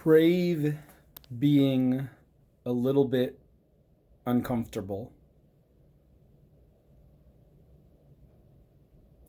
crave being a little bit uncomfortable.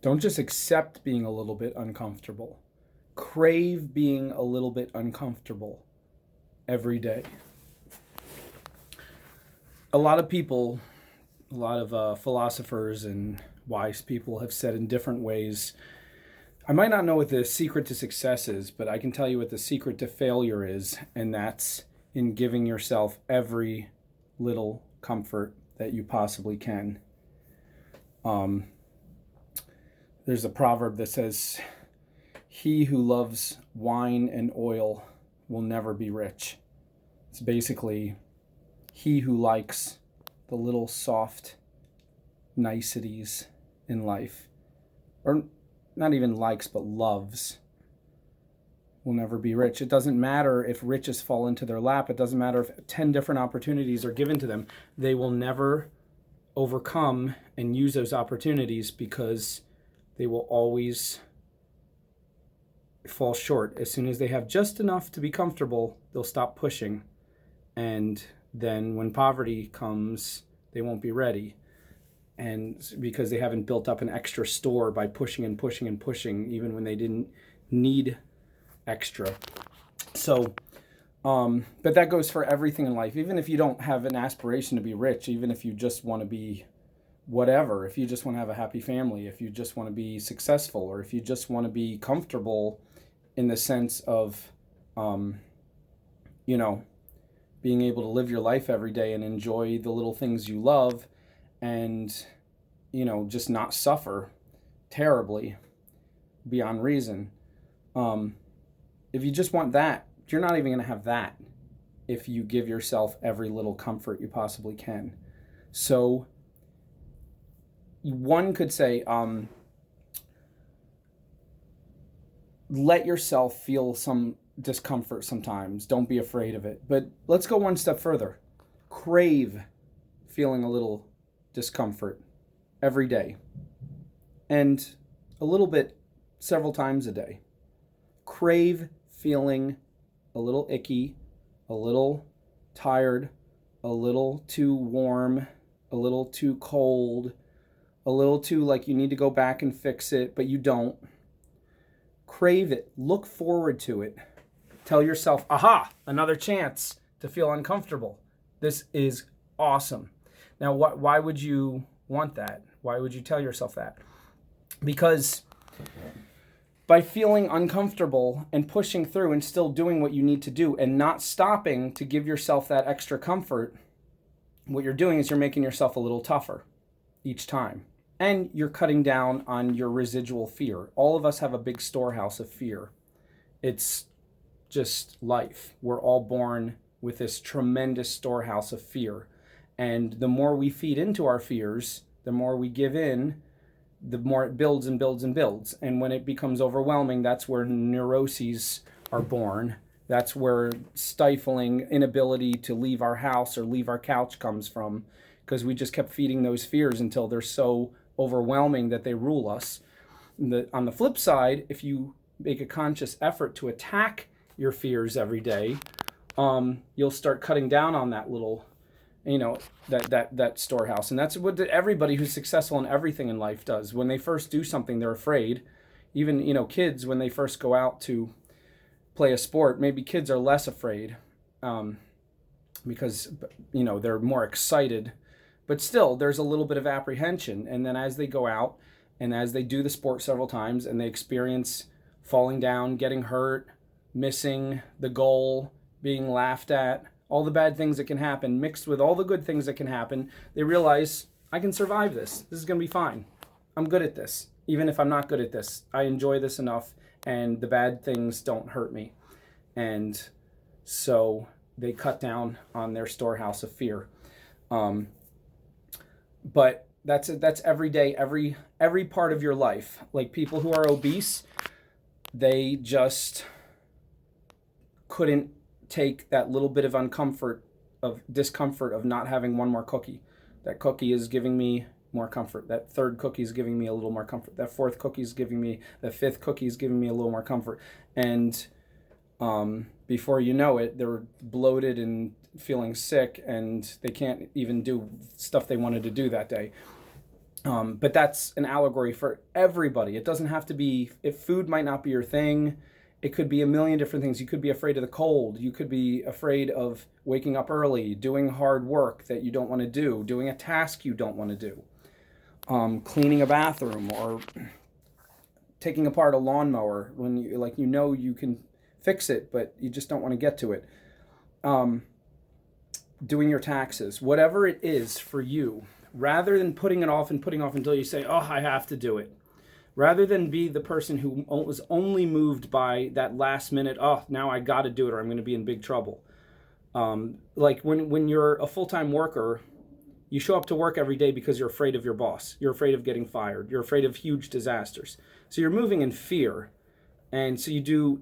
Don't just accept being a little bit uncomfortable. Crave being a little bit uncomfortable every day. A lot of people, a lot of philosophers and wise people have said in different ways, I might not know what the secret to success is, but I can tell you what the secret to failure is, and that's in giving yourself every little comfort that you possibly can. There's a proverb that says, he who loves wine and oil will never be rich. It's basically he who likes the little soft niceties in life, or not even likes, but loves, will never be rich. It doesn't matter if riches fall into their lap. It doesn't matter if 10 different opportunities are given to them. They will never overcome and use those opportunities because they will always fall short. As soon as they have just enough to be comfortable, they'll stop pushing. And then when poverty comes, they won't be ready. And because they haven't built up an extra store by pushing and pushing and pushing, even when they didn't need extra. So, but that goes for everything in life. Even if you don't have an aspiration to be rich, even if you just want to be whatever, if you just want to have a happy family, if you just want to be successful, or if you just want to be comfortable in the sense of, being able to live your life every day and enjoy the little things you love and, just not suffer terribly beyond reason. If you just want that, you're not even going to have that if you give yourself every little comfort you possibly can. So one could say, let yourself feel some discomfort sometimes. Don't be afraid of it. But let's go one step further. Crave feeling a little discomfort every day, and a little bit several times a day. Crave feeling a little icky, a little tired, a little too warm, a little too cold, a little too like you need to go back and fix it, but you don't. Crave it. Look forward to it. Tell yourself, aha, another chance to feel uncomfortable. This is awesome. Now, why would you want that? Why would you tell yourself that? Because by feeling uncomfortable and pushing through and still doing what you need to do and not stopping to give yourself that extra comfort, what you're doing is you're making yourself a little tougher each time. And you're cutting down on your residual fear. All of us have a big storehouse of fear. It's just life. We're all born with this tremendous storehouse of fear. And the more we feed into our fears, the more we give in, the more it builds and builds and builds. And when it becomes overwhelming, that's where neuroses are born. That's where stifling inability to leave our house or leave our couch comes from, because we just kept feeding those fears until they're so overwhelming that they rule us. On the flip side, if you make a conscious effort to attack your fears every day, you'll start cutting down on that little, that storehouse. And that's what everybody who's successful in everything in life does. When they first do something, they're afraid. Even, kids, when they first go out to play a sport, maybe kids are less afraid because, they're more excited. But still, there's a little bit of apprehension. And then as they go out and as they do the sport several times and they experience falling down, getting hurt, missing the goal, being laughed at, all the bad things that can happen, mixed with all the good things that can happen, they realize, I can survive this. This is going to be fine. I'm good at this. Even if I'm not good at this, I enjoy this enough, and the bad things don't hurt me. And so they cut down on their storehouse of fear. But that's every day, every part of your life. Like people who are obese, they just couldn't take that little bit of discomfort of not having one more cookie. That cookie is giving me more comfort. That third cookie is giving me a little more comfort. That fourth cookie is giving me, the fifth cookie is giving me a little more comfort. And Before you know it, they're bloated and feeling sick, and they can't even do stuff they wanted to do that day. But that's an allegory for everybody. It doesn't have to be, if food might not be your thing, it could be a million different things. You could be afraid of the cold. You could be afraid of waking up early, doing hard work that you don't want to do, doing a task you don't want to do, cleaning a bathroom, or taking apart a lawnmower when you can fix it, but you just don't want to get to it. Doing your taxes, whatever it is for you, rather than putting it off and putting off until you say, oh, I have to do it. Rather than be the person who was only moved by that last minute, oh, now I got to do it or I'm going to be in big trouble. Like when you're a full-time worker, you show up to work every day because you're afraid of your boss. You're afraid of getting fired. You're afraid of huge disasters. So you're moving in fear. And so you do,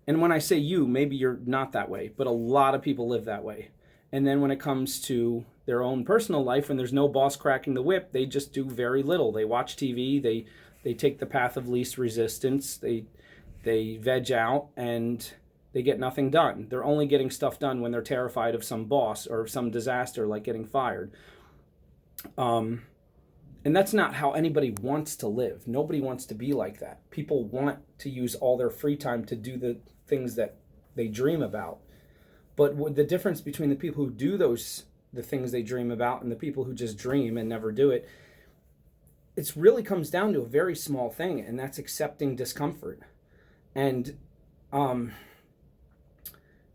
and when I say you, maybe you're not that way, but a lot of people live that way. And then when it comes to their own personal life, when there's no boss cracking the whip, they just do very little. They watch TV, they take the path of least resistance, they veg out, and they get nothing done. They're only getting stuff done when they're terrified of some boss or some disaster like getting fired. And that's not how anybody wants to live. Nobody wants to be like that. People want to use all their free time to do the things that they dream about. But the difference between the people who do the things they dream about and the people who just dream and never do it, it really comes down to a very small thing, and that's accepting discomfort. And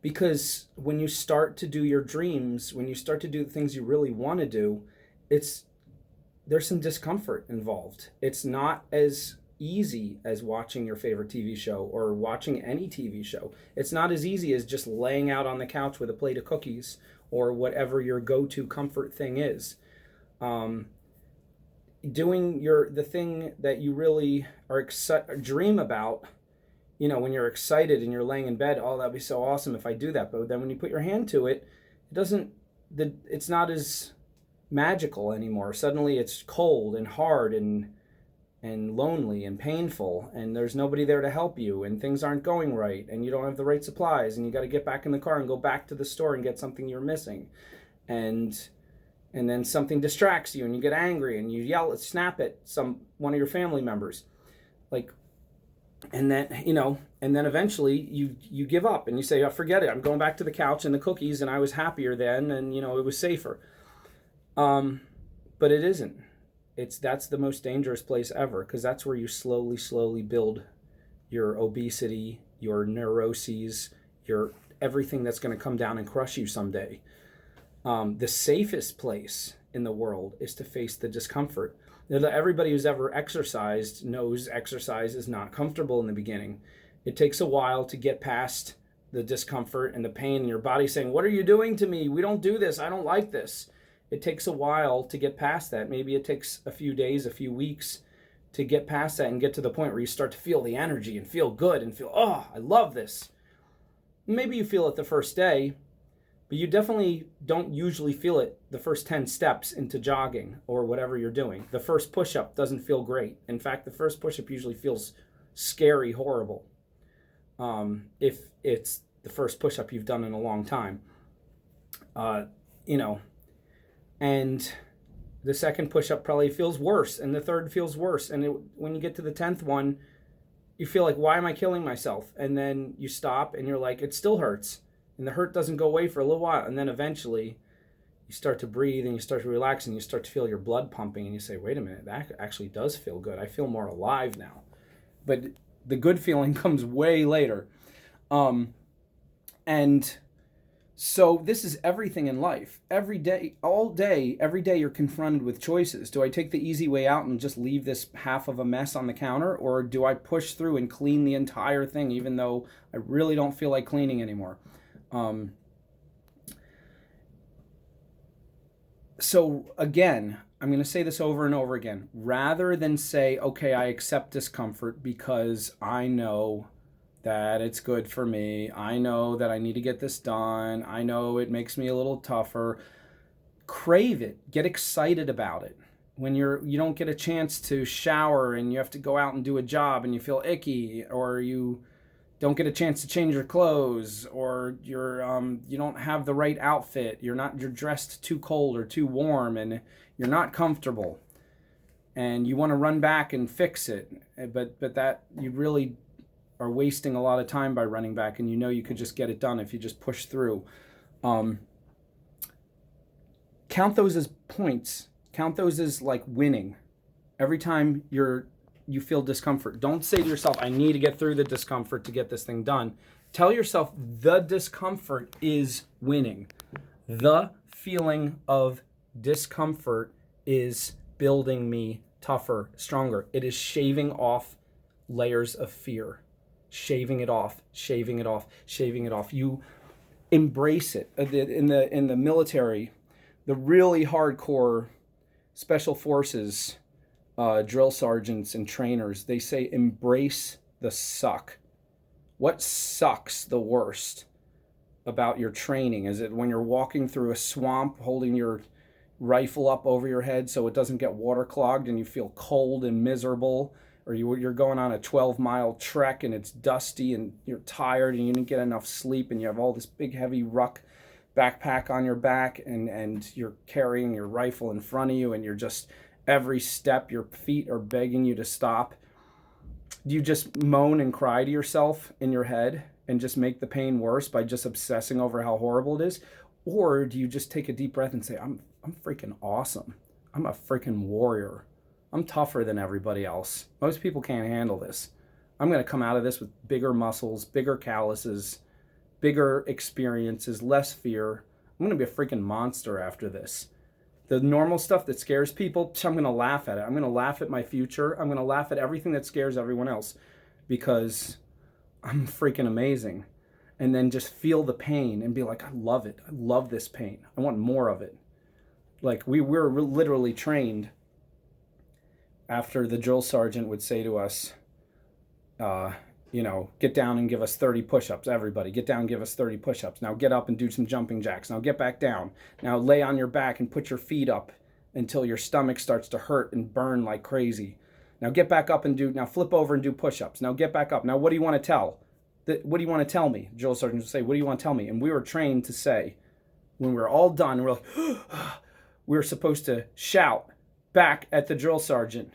because when you start to do your dreams, when you start to do the things you really want to do, there's some discomfort involved. It's not as easy as watching your favorite TV show or watching any TV show. It's not as easy as just laying out on the couch with a plate of cookies or whatever your go-to comfort thing is. Doing the thing that you really dream about, when you're excited and you're laying in bed, oh, that'd be so awesome if I do that. But then when you put your hand to it, it's not as magical anymore. Suddenly it's cold and hard and lonely and painful, and there's nobody there to help you, and things aren't going right, and you don't have the right supplies, and you got to get back in the car and go back to the store and get something you're missing, and then something distracts you and you get angry and you snap at one of your family members, and then eventually you give up and you say, oh, forget it, I'm going back to the couch and the cookies, and I was happier then, and it was safer. But it isn't. That's the most dangerous place ever, because that's where you slowly build your obesity, your neuroses, your everything that's going to come down and crush you someday. The safest place in the world is to face the discomfort. Everybody who's ever exercised knows exercise is not comfortable in the beginning. It takes a while to get past the discomfort and the pain in your body saying, what are you doing to me? We don't do this. I don't like this. It takes a while to get past that. Maybe it takes a few days, a few weeks to get past that and get to the point where you start to feel the energy and feel good and feel, oh, I love this. Maybe you feel it the first day, but you definitely don't usually feel it the first 10 steps into jogging or whatever you're doing. The first push-up doesn't feel great. In fact, the first push-up usually feels scary, horrible, if it's the first push-up you've done in a long time. And the second push-up probably feels worse, and the third feels worse. And when you get to the 10th one, you feel like, why am I killing myself? And then you stop, and you're like, it still hurts. And the hurt doesn't go away for a little while. And then eventually, you start to breathe, and you start to relax, and you start to feel your blood pumping, and you say, wait a minute, that actually does feel good. I feel more alive now. But the good feeling comes way later. And so this is everything in life. Every day, every day you're confronted with choices. Do I take the easy way out and just leave this half of a mess on the counter? Or do I push through and clean the entire thing even though I really don't feel like cleaning anymore? So again, I'm going to say this over and over again. Rather than say, okay, I accept discomfort because I know that it's good for me. I know that I need to get this done. I know it makes me a little tougher. Crave it. Get excited about it. When you don't get a chance to shower and you have to go out and do a job and you feel icky, or you don't get a chance to change your clothes, or you don't have the right outfit, you're dressed too cold or too warm, and you're not comfortable, and you want to run back and fix it, but that you really are wasting a lot of time by running back, and you could just get it done if you just push through. Count those as points. Count those as like winning. Every time you feel discomfort, don't say to yourself, I need to get through the discomfort to get this thing done. Tell yourself the discomfort is winning. The feeling of discomfort is building me tougher, stronger. It is shaving off layers of fear. Shaving it off, shaving it off, shaving it off. You embrace it. In the military, the really hardcore special forces drill sergeants and trainers, they say embrace the suck. What sucks the worst about your training? Is it when you're walking through a swamp holding your rifle up over your head so it doesn't get waterlogged and you feel cold and miserable? Or you're going on a 12-mile trek and it's dusty and you're tired and you didn't get enough sleep and you have all this big heavy ruck backpack on your back and you're carrying your rifle in front of you and you're just, every step your feet are begging you to stop. Do you just moan and cry to yourself in your head and just make the pain worse by just obsessing over how horrible it is? Or do you just take a deep breath and say, I'm freaking awesome. I'm a freaking warrior. I'm tougher than everybody else. Most people can't handle this. I'm going to come out of this with bigger muscles, bigger calluses, bigger experiences, less fear. I'm going to be a freaking monster after this. The normal stuff that scares people, I'm going to laugh at it. I'm going to laugh at my future. I'm going to laugh at everything that scares everyone else because I'm freaking amazing. And then just feel the pain and be like, I love it. I love this pain. I want more of it. Like we're literally trained after the drill sergeant would say to us, get down and give us 30 push-ups. Everybody, get down and give us 30 push-ups. Now get up and do some jumping jacks. Now get back down. Now lay on your back and put your feet up until your stomach starts to hurt and burn like crazy. Now get back up and now flip over and do push-ups. Now get back up. Now what do you want to tell? What do you want to tell me? Drill sergeant would say, what do you want to tell me? And we were trained to say, when we're all done, we're like, we were supposed to shout back at the drill sergeant.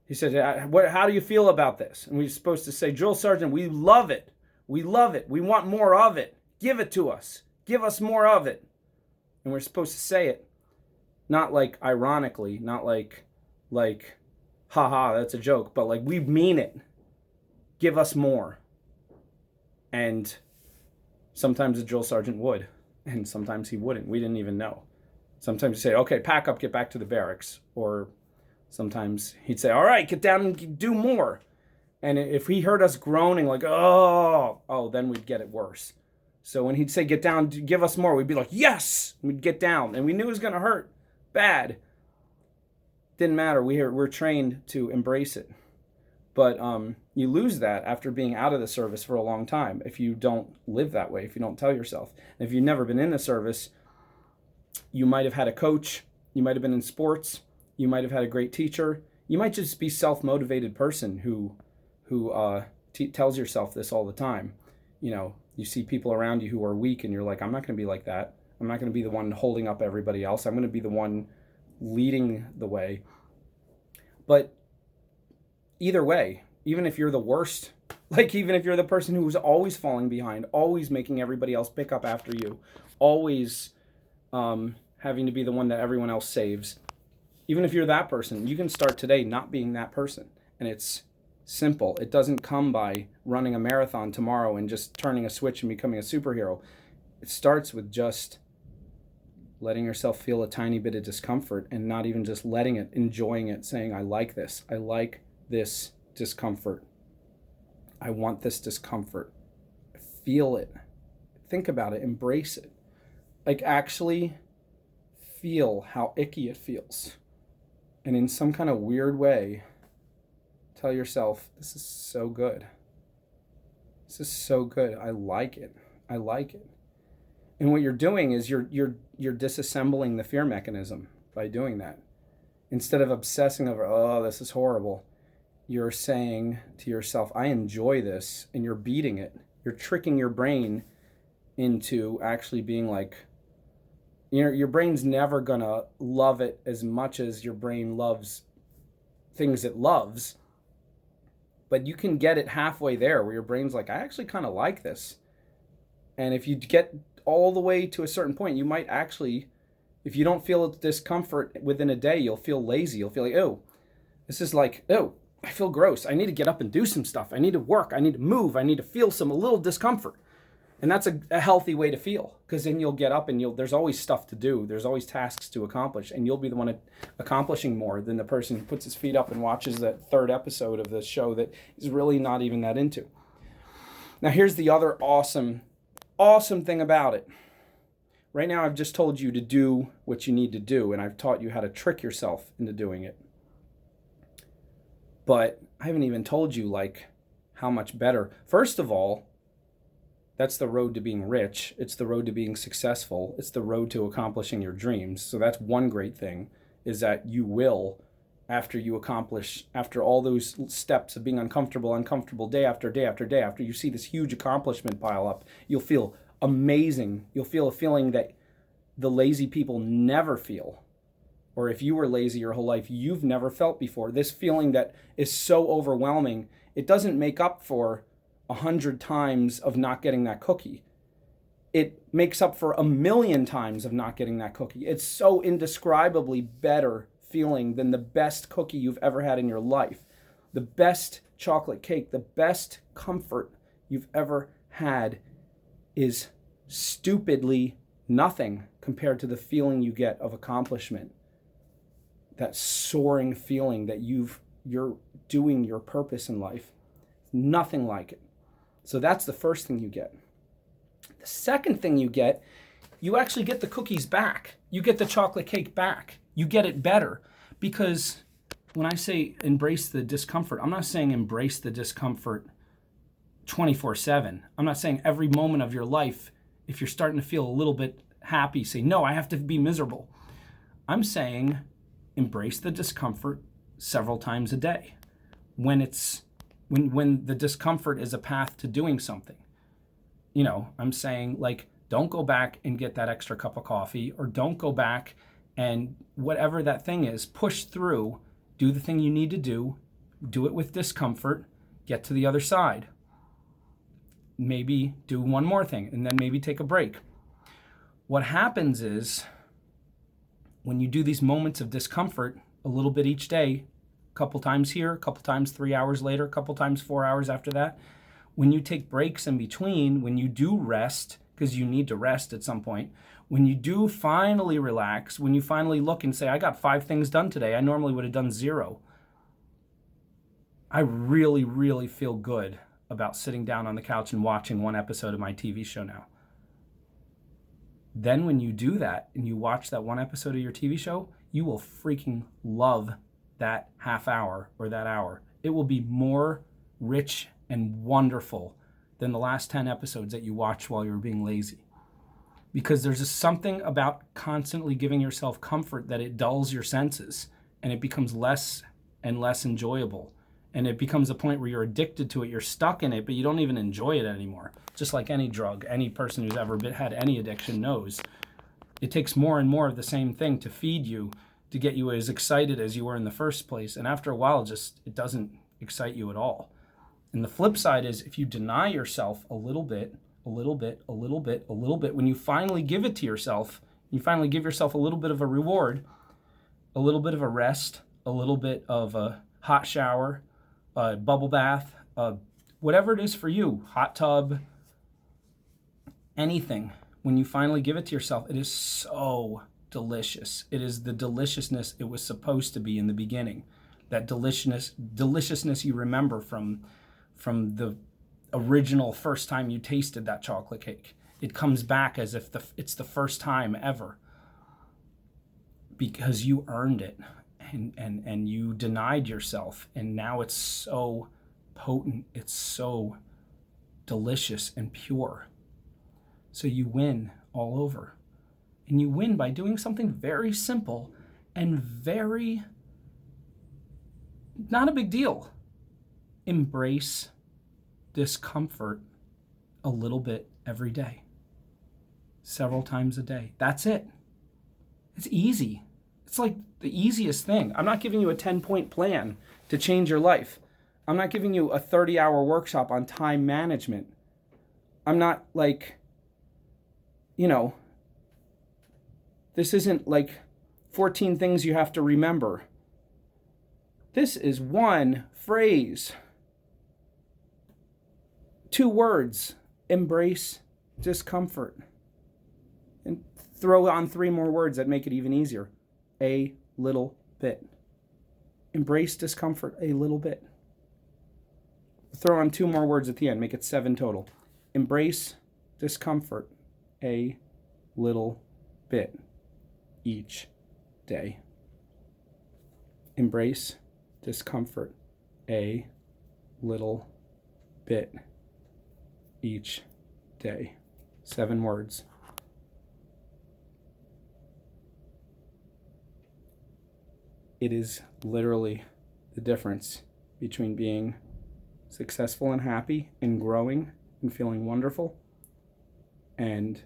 He said, how do you feel about this? And we were supposed to say, drill sergeant, we love it. We love it. We want more of it. Give it to us. Give us more of it. And we're supposed to say it, not like ironically, not like, haha, that's a joke, but like we mean it. Give us more. And sometimes the drill sergeant would, and sometimes he wouldn't. We didn't even know. Sometimes he'd say, okay, pack up, get back to the barracks. Or sometimes he'd say, all right, get down and do more. And if he heard us groaning like, oh, then we'd get it worse. So when he'd say, get down, give us more, we'd be like, yes, we'd get down. And we knew it was going to hurt bad. Didn't matter. We're trained to embrace it. But you lose that after being out of the service for a long time if you don't live that way, if you don't tell yourself. And if you've never been in the service, you might have had a coach, you might have been in sports, you might have had a great teacher, you might just be a self-motivated person who tells yourself this all the time. You see people around you who are weak and you're like, I'm not going to be like that. I'm not going to be the one holding up everybody else. I'm going to be the one leading the way. But either way, even if you're the worst, even if you're the person who's always falling behind, always making everybody else pick up after you, always having to be the one that everyone else saves, even if you're that person, you can start today not being that person. And it's simple. It doesn't come by running a marathon tomorrow and just turning a switch and becoming a superhero. It starts with just letting yourself feel a tiny bit of discomfort and not even just letting it, enjoying it, saying, I like this. I like this discomfort. I want this discomfort. Feel it. Think about it. Embrace it. Actually feel how icky it feels. And in some kind of weird way, tell yourself, this is so good. This is so good. I like it. I like it. And what you're doing is you're disassembling the fear mechanism by doing that. Instead of obsessing over, oh, this is horrible, you're saying to yourself, I enjoy this, and you're beating it. You're tricking your brain into actually being like, your brain's never gonna love it as much as your brain loves things it loves, but you can get it halfway there where your brain's like, I actually kind of like this. And if you get all the way to a certain point, you might actually, if you don't feel discomfort within a day, you'll feel lazy. You'll feel like, oh, this is like, oh, I feel gross. I need to get up and do some stuff. I need to work. I need to move. I need to feel a little discomfort. And that's a healthy way to feel, because then you'll get up and there's always stuff to do. There's always tasks to accomplish, and you'll be the one accomplishing more than the person who puts his feet up and watches that third episode of the show that is really not even that into. Now, here's the other awesome thing about it. Right now, I've just told you to do what you need to do, and I've taught you how to trick yourself into doing it. But I haven't even told you, like, how much better. First of all, that's the road to being rich. It's the road to being successful. It's the road to accomplishing your dreams. So that's one great thing, is that you will, after all those steps of being uncomfortable day after day after day, after you see this huge accomplishment pile up, you'll feel amazing. You'll feel a feeling that the lazy people never feel. Or if you were lazy your whole life, you've never felt before. This feeling that is so overwhelming, it doesn't make up for 100 times of not getting that cookie. It makes up for 1,000,000 times of not getting that cookie. It's so indescribably better feeling than the best cookie you've ever had in your life. The best chocolate cake, the best comfort you've ever had is stupidly nothing compared to the feeling you get of accomplishment. That soaring feeling that you're doing your purpose in life. Nothing like it. So that's the first thing you get. The second thing you get, you actually get the cookies back. You get the chocolate cake back. You get it better. Because when I say embrace the discomfort, I'm not saying embrace the discomfort 24/7. I'm not saying every moment of your life, if you're starting to feel a little bit happy, say, no, I have to be miserable. I'm saying embrace the discomfort several times a day. When the discomfort is a path to doing something. I'm saying, like, don't go back and get that extra cup of coffee, or don't go back and whatever that thing is, push through, do the thing you need to do it with discomfort, get to the other side. Maybe do one more thing, and then maybe take a break. What happens is, when you do these moments of discomfort a little bit each day, a couple times here, a couple times 3 hours later, a couple times 4 hours after that, when you take breaks in between, when you do rest, because you need to rest at some point, when you do finally relax, when you finally look and say, I got 5 things done today, I normally would have done 0. I really, really feel good about sitting down on the couch and watching one episode of my TV show now. Then when you do that and you watch that one episode of your TV show, you will freaking love that half hour or that hour. It will be more rich and wonderful than the last 10 episodes that you watched while you were being lazy. Because there's just something about constantly giving yourself comfort that it dulls your senses, and it becomes less and less enjoyable. And it becomes a point where you're addicted to it, you're stuck in it, but you don't even enjoy it anymore. Just like any drug, any person who's ever had any addiction knows. It takes more and more of the same thing to feed you, to get you as excited as you were in the first place. And after a while, it doesn't excite you at all. And the flip side is, if you deny yourself a little bit, when you finally give it to yourself, you finally give yourself a little bit of a reward, a little bit of a rest, a little bit of a hot shower, a bubble bath, whatever it is for you, hot tub, anything. When you finally give it to yourself, it is so delicious. It is the deliciousness it was supposed to be in the beginning. That deliciousness you remember from the original first time you tasted that chocolate cake. It comes back as if it's the first time ever, because you earned it and you denied yourself, and now it's so potent, it's so delicious and pure. So you win all over. And you win by doing something very simple and very not a big deal. embrace discomfort a little bit every day, several times a day. That's it. It's easy. It's like the easiest thing. I'm not giving you a 10-point plan to change your life. I'm not giving you a 30-hour workshop on time management. I'm not like, this isn't like 14 things you have to remember. This is one phrase, 2 words: embrace discomfort. And throw on 3 more words that make it even easier: a little bit. Embrace discomfort a little bit. Throw on 2 more words at the end, make it 7 total. Embrace discomfort a little bit each day. Embrace discomfort a little bit each day. 7 words. It is literally the difference between being successful and happy and growing and feeling wonderful and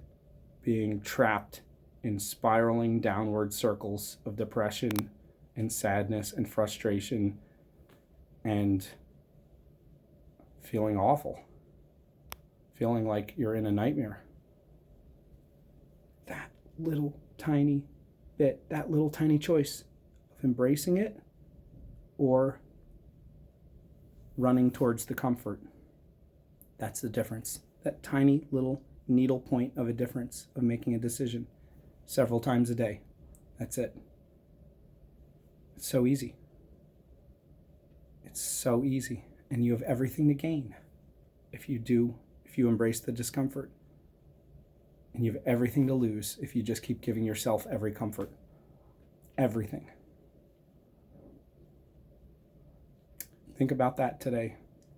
being trapped in spiraling downward circles of depression and sadness and frustration and feeling awful, feeling like you're in a nightmare. That little tiny bit, that little tiny choice of embracing it or running towards the comfort, that's the difference. That tiny little needle point of a difference of making a decision several times a day. That's it. It's so easy. It's so easy. And you have everything to gain if you embrace the discomfort. And you have everything to lose if you just keep giving yourself every comfort. Everything. Think about that today.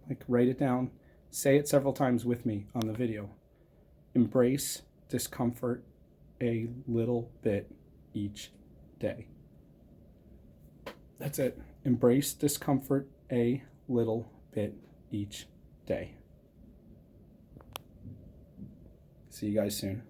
Like, write it down. Say it several times with me on the video. Embrace discomfort a little bit each day. That's it. Embrace discomfort a little bit each day. See you guys soon.